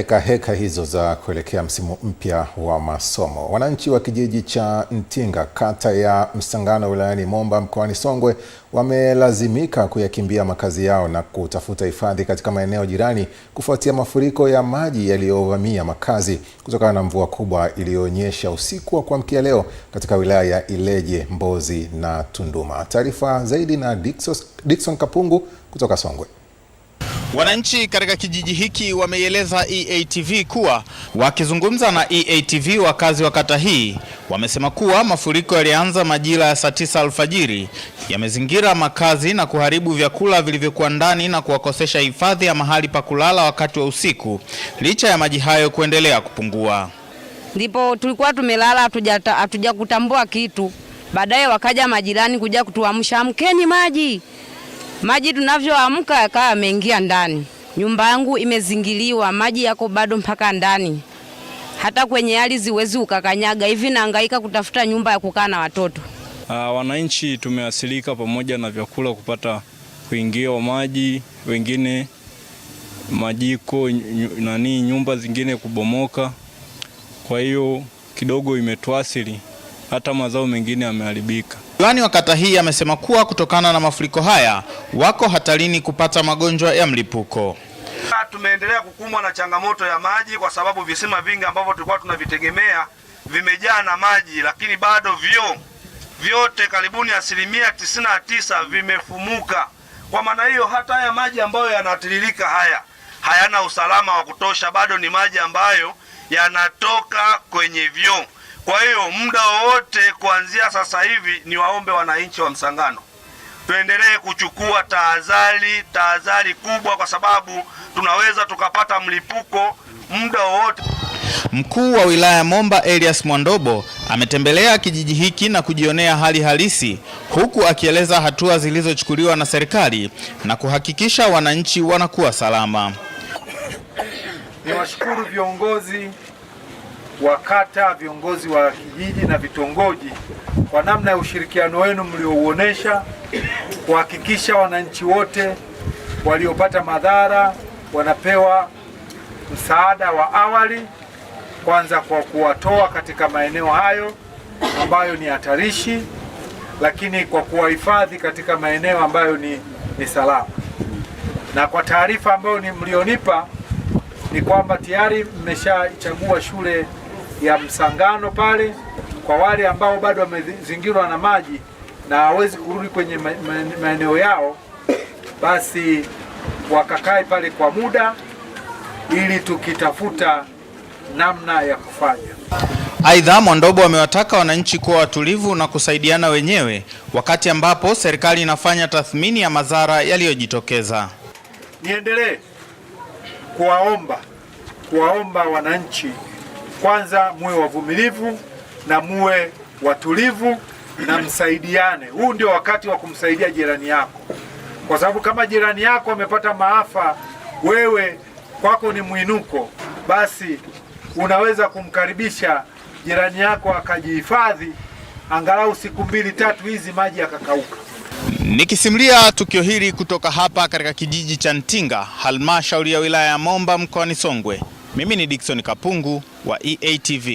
Heka hizo za kuelekea msimu mpya wa masomo. Wananchi wa kijiji cha Ntinga, kata ya Msangano, wilayani Momba, mkoani Songwe, wamelazimika kuyakimbia makazi yao na kutafuta hifadhi katika maeneo jirani kufuatia mafuriko ya maji yaliyovamia makazi kutokana na mvua kubwa iliyonyesha usiku wa kuamkia leo katika wilaya ya Ileje, Mbozi na Tunduma. Taarifa zaidi na Dickson Kapungu kutoka Songwe. Wananchi katika kijiji hiki wameieleza EATV kuwa wakizungumza na EATV, wakazi wa kata hii wamesema kuwa mafuriko yalianza majira ya saa 9 alfajiri, yamezingira makazi na kuharibu vyakula vilivyokuwa ndani na kuwakosesha hifadhi ya mahali pa kulala wakati wa usiku, licha ya maji hayo kuendelea kupungua. Ndipo tulikuwa tumelala hatuja kutambua kitu. Baadaye wakaja majirani kuja kutuamsha, amkeni maji. Maji tunavyoamka yakawa yameingia ndani. Nyumba yangu imezingiliwa, maji yako bado mpaka ndani. Hata kwenye ardhi huwezi ukakanyaga, hivi nahangaika kutafuta nyumba ya kukaa na watoto. Wananchi tumeasilika pamoja na vyakula kupata kuingia wa maji, wengine majiko nyumba zingine kubomoka. Kwa hiyo kidogo imetuasili, hata mazao mengine yameharibika. Diwani wa kata hii amesema kuwa kutokana na mafuriko haya wako hatarini kupata magonjwa ya mlipuko. Tumeendelea kukumbwa na changamoto ya maji kwa sababu visima vingi ambavyo tulikuwa tunavitegemea vimejaa na maji, lakini bado vyote karibuni 99% vimefumuka. Kwa maana hiyo hata haya maji ambayo yanatiririka hayana usalama wa kutosha, bado ni maji ambayo yanatoka kwenye vyoo. Kwa hiyo muda wowote kuanzia sasa hivi ni waombe wananchi wa Msangano tuendelee kuchukua tahadhari kubwa, kwa sababu tunaweza tukapata mlipuko muda wowote. Mkuu wa wilaya Momba Elias Mwandobo ametembelea kijiji hiki na kujionea hali halisi, huku akieleza hatua zilizochukuliwa na serikali na kuhakikisha wananchi wanakuwa salama. Niwashukuru viongozi wa kata, viongozi wa kijiji na vitongoji kwa namna ya ushirikiano wenu mliouonesha kuhakikisha wananchi wote waliopata madhara wanapewa msaada wa awali, kwanza kwa kuwatoa katika maeneo hayo ambayo ni hatarishi, lakini kwa kuwahifadhi katika maeneo ambayo ni salama. Na kwa taarifa ambayo mlionipa ni kwamba tayari mmeshachagua shule ya Msangano pale kwa wale ambao bado wamezingirwa na maji na hawezi kurudi kwenye maeneo yao, basi wakakae pale kwa muda ili tukitafuta namna ya kufanya. Aidha, Mwandobo amewataka wananchi kuwa watulivu na kusaidiana wenyewe wakati ambapo serikali inafanya tathmini ya madhara yaliyojitokeza. Niendelee kuwaomba wananchi, kwanza muwe wavumilivu na muwe watulivu na msaidiane. Huu ndio wakati wa kumsaidia jirani yako, kwa sababu kama jirani yako amepata maafa, wewe kwako ni mwinuko, basi unaweza kumkaribisha jirani yako akajihifadhi angalau siku 2-3 hizi maji yakakauka. Nikisimulia tukio hili kutoka hapa katika kijiji cha Ntinga, halmashauri ya wilaya ya Momba, mkoani Songwe, mimi ni Dickson Kapungu wa EATV.